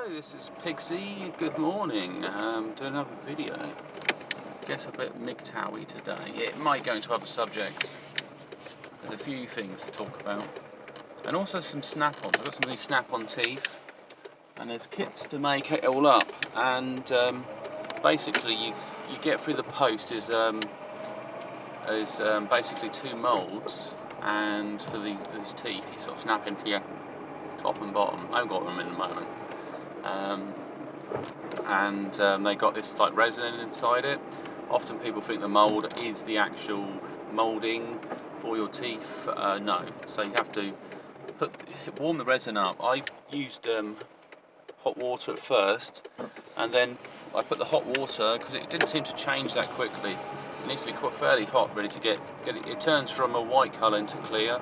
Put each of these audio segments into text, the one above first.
Hello, this is Pigsy. Good morning. Doing another video. Guess a bit MGTOW-y today. It might go into other subjects. There's a few things to talk about, and also some snap-ons. I've got some of these snap-on teeth, and there's kits to make it all up. And basically, you get through the post is basically two moulds, and for these teeth, you sort of snap into your top and bottom. I haven't got them in the moment. They got this like resin inside it. Often people think the mould is the actual moulding for your teeth. No, so you have to warm the resin up. I used hot water at first, and then I put the hot water, because it didn't seem to change that quickly. It needs to be quite fairly hot really to get it. It turns from a white colour into clear,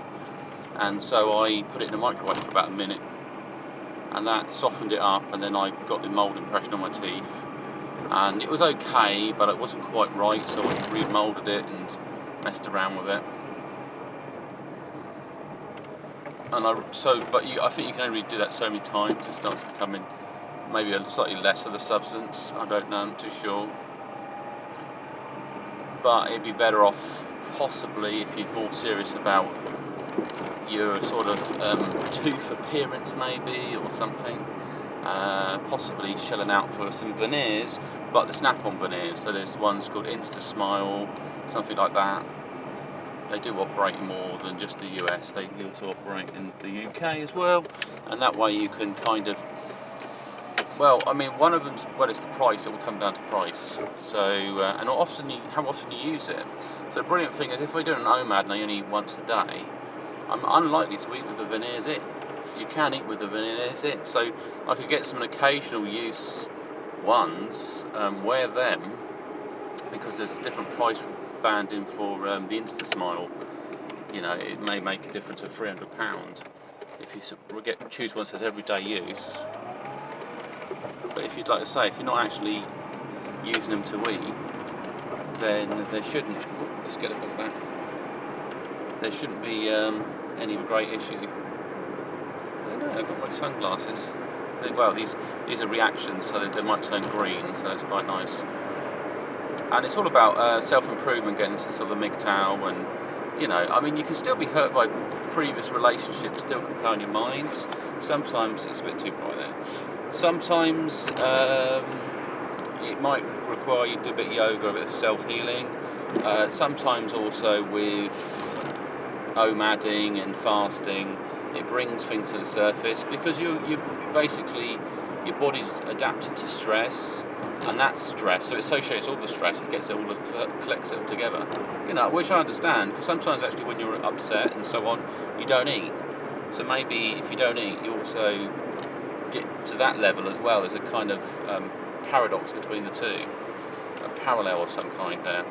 and so I put it in the microwave for about a minute. And that softened it up, and then I got the mould impression on my teeth, and it was okay, but it wasn't quite right, so I remoulded it and messed around with it. And I think you can only do that so many times. It starts becoming maybe a slightly less of the substance. I don't know, I'm not too sure. But it'd be better off possibly if you're more serious about your sort of tooth appearance maybe, or something, possibly shelling out for some veneers, but the snap-on veneers. So there's ones called Smile, something like that. They do operate more than just the US, they also operate in the UK as well, and that way you can kind of, well, I mean, one of them's, well, it's the price. It will come down to price. So, and how often you use it. So the brilliant thing is, if we're doing an OMAD and I only eat once a day, I'm unlikely to eat with the veneers in. You can eat with the veneers in. So I could get some occasional use ones, wear them, because there's different price banding for the Smile. You know, it may make a difference of £300 if you choose one that says everyday use. But if you'd like to say, if you're not actually using them to eat, then there shouldn't. Let's get a bit of that. There shouldn't be any great issue. I don't know, I've got my sunglasses. Well, these are reactions, so they might turn green, so it's quite nice. And it's all about self-improvement, getting into sort of the MGTOW, and, you know, I mean, you can still be hurt by previous relationships, still compelling your mind. Sometimes it's a bit too bright there. Sometimes it might require you to do a bit of yoga, a bit of self-healing. Sometimes also with OMADing and fasting, it brings things to the surface, because you basically, your body's adapted to stress, and that's stress, so it associates all the stress, it gets it all, collects it all together. You know, which I understand, because sometimes actually when you're upset and so on, you don't eat. So maybe if you don't eat, you also get to that level as well. There's a kind of paradox between the two, a parallel of some kind there.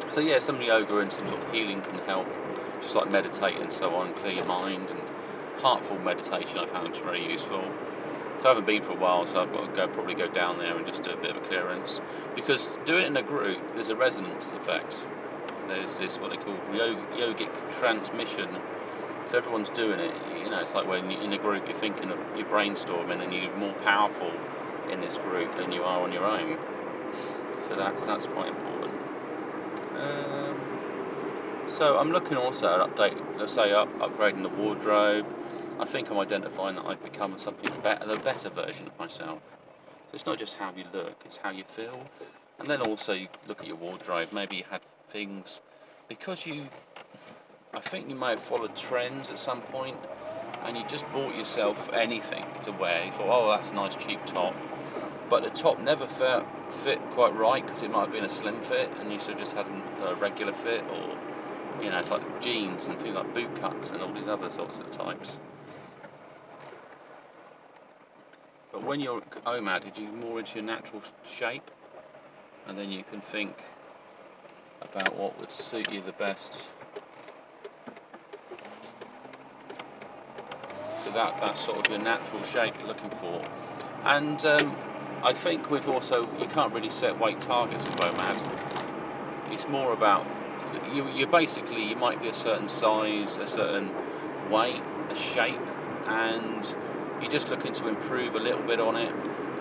So yeah, some yoga and some sort of healing can help, just like meditating and so on, clear your mind, and heartful meditation I found very useful. So I haven't been for a while, so I've got to probably go down there and just do a bit of a clearance, because doing it in a group, there's a resonance effect. There's this, what they call yogic transmission. So everyone's doing it, you know, it's like when you're in a group, you're thinking, you're brainstorming, and you're more powerful in this group than you are on your own. So that's quite important. So I'm looking also at upgrading the wardrobe. I think I'm identifying that I've become something better, the better version of myself. So it's not just how you look, it's how you feel. And then also you look at your wardrobe. Maybe you had things, because I think you may have followed trends at some point, and you just bought yourself anything to wear. You thought, oh, that's a nice cheap top, but the top never fit quite right, because it might have been a slim fit, and you should have just had a regular fit, or, you know, it's like jeans and things like boot cuts and all these other sorts of types. But when you're OMAD, you're more into your natural shape, and then you can think about what would suit you the best. So that's sort of your natural shape you're looking for. And I think with also, you can't really set weight targets with OMAD. It's more about, you basically, you might be a certain size, a certain weight, a shape, and you're just looking to improve a little bit on it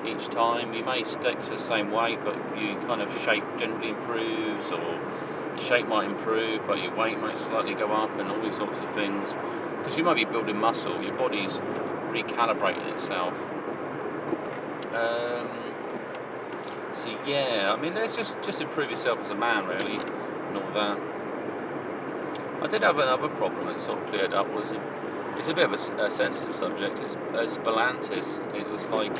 each time. You may stick to the same weight, but you kind of shape generally improves, or your shape might improve, but your weight might slightly go up, and all these sorts of things. Because you might be building muscle, your body's recalibrating itself. So yeah, I mean, let's just improve yourself as a man, really, and all that. I did have another problem that sort of cleared up. It's a bit of a sensitive subject. It's Para-Mentis. It was like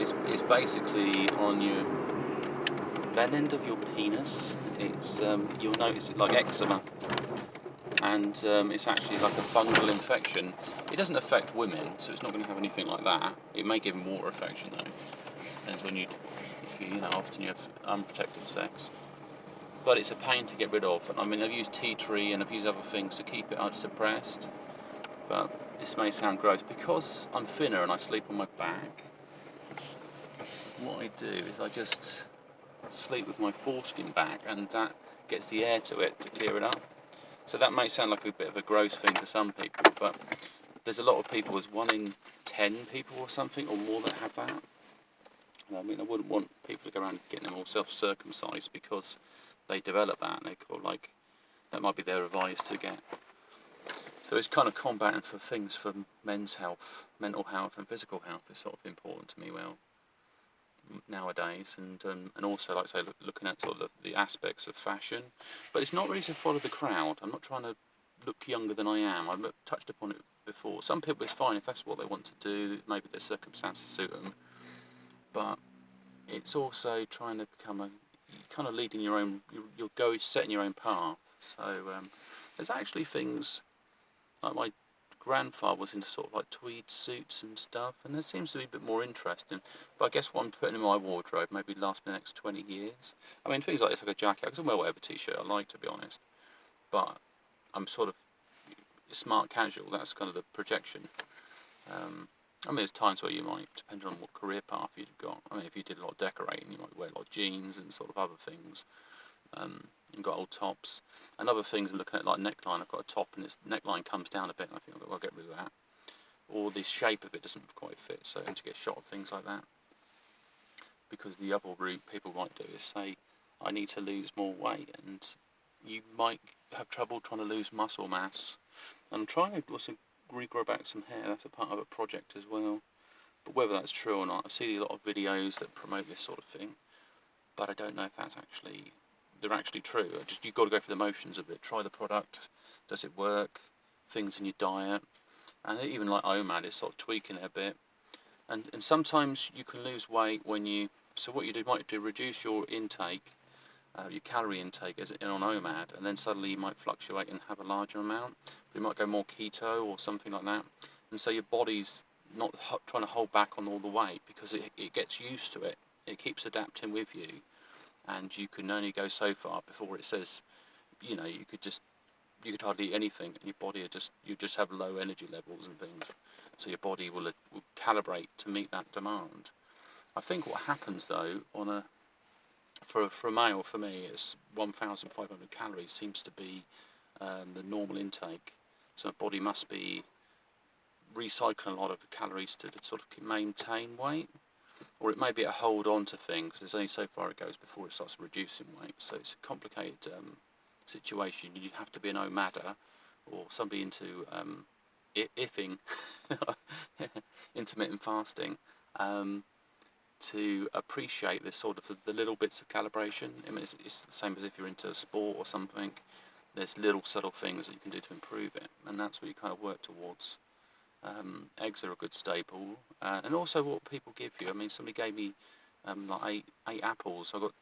it's basically on your bend end of your penis. It's you'll notice it like eczema, and it's actually like a fungal infection. It doesn't affect women, so it's not going to have anything like that. It may give more affection though. Depends when often you have unprotected sex. But it's a pain to get rid of. I mean, I've used tea tree and I've used other things to keep it suppressed. But this may sound gross. Because I'm thinner and I sleep on my back, what I do is I just sleep with my foreskin back, and that gets the air to it to clear it up. So that may sound like a bit of a gross thing to some people, but there's a lot of people, there's 1 in 10 people or something or more that have that. And I mean, I wouldn't want people to go around getting them all self-circumcised because they develop that, and they call, like, that might be their advice to get. So it's kind of combating for things for men's health, mental health and physical health is sort of important to me nowadays, and also, like I say, looking at sort of the aspects of fashion. But it's not really to follow the crowd. I'm not trying to look younger than I am. I've touched upon it before. Some people, it's fine if that's what they want to do, maybe their circumstances suit them, but it's also trying to become kind of leading your own, you'll go setting your own path. So there's actually things, like my grandfather was into sort of like tweed suits and stuff, and there seems to be a bit more interesting. But I guess what I'm putting in my wardrobe maybe last me the next 20 years. I mean, things like this, like a jacket, I can wear whatever t-shirt I like, to be honest. But I'm sort of smart casual, that's kind of the projection. I mean, there's times where you might, depending on what career path you've got, I mean, if you did a lot of decorating, you might wear a lot of jeans and sort of other things. You've got old tops. And other things, I'm looking at like neckline, I've got a top and its neckline comes down a bit, and I think I'll get rid of that. Or the shape of it doesn't quite fit, so I need to get shot of things like that. Because the other route people might do is say, I need to lose more weight, and you might have trouble trying to lose muscle mass. I'm trying to also regrow back some hair, that's a part of a project as well. But whether that's true or not, I see a lot of videos that promote this sort of thing, but I don't know if they're actually true. You've got to go through the motions of it, try the product, does it work, things in your diet, and even like OMAD is sort of tweaking it a bit. And sometimes you can lose weight so what you might do, reduce your intake, your calorie intake on OMAD, and then suddenly you might fluctuate and have a larger amount. But you might go more keto or something like that, and so your body's not trying to hold back on all the weight because it gets used to it. It keeps adapting with you, and you can only go so far before it says, you could hardly eat anything, and your body you just have low energy levels and things. So your body will calibrate to meet that demand. I think what happens though for a male, for me, it's 1,500 calories seems to be the normal intake. So my body must be recycling a lot of calories to sort of maintain weight, or it may be a hold on to things. There's only so far it goes before it starts reducing weight. So it's a complicated situation. You have to be an OMADer or somebody into IFing, intermittent fasting, to appreciate this sort of the little bits of calibration. I mean, it's the same as if you're into a sport or something. There's little subtle things that you can do to improve it, and that's what you kind of work towards. Eggs are a good staple, and also what people give you. I mean, somebody gave me like eight apples. I got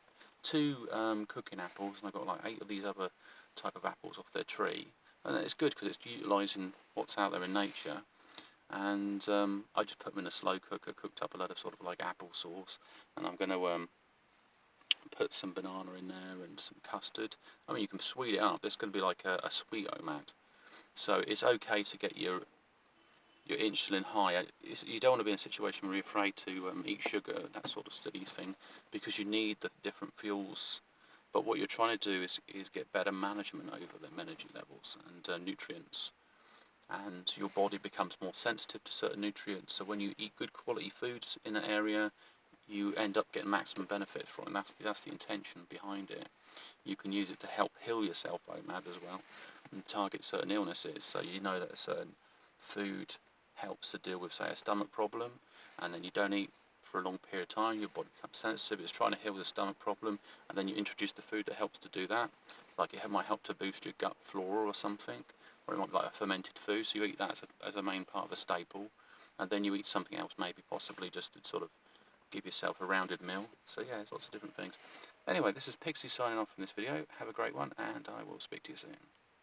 2 cooking apples, and I got like 8 of these other type of apples off their tree, and it's good because it's utilising what's out there in nature. And I just put them in a slow cooker, cooked up a lot of sort of like apple sauce, and I'm going to put some banana in there and some custard. I mean, you can sweet it up. It's going to be like a sweet OMAD. So it's okay to get your insulin high. You don't want to be in a situation where you're afraid to eat sugar, that sort of silly thing, because you need the different fuels. But what you're trying to do is get better management over them energy levels and nutrients. and your body becomes more sensitive to certain nutrients. So when you eat good quality foods in an area, you end up getting maximum benefit from it. That's the intention behind it. You can use it to help heal yourself, OMAD, as well, and target certain illnesses. So you know that a certain food helps to deal with, say, a stomach problem, and then you don't eat for a long period of time, your body becomes sensitive, it's trying to heal the stomach problem, and then you introduce the food that helps to do that. Like it might help to boost your gut flora or something, or it might be like a fermented food, so you eat that as a main part of a staple, and then you eat something else, maybe possibly just to sort of give yourself a rounded meal. So yeah, there's lots of different things. Anyway, this is Pixie signing off from this video. Have a great one, and I will speak to you soon.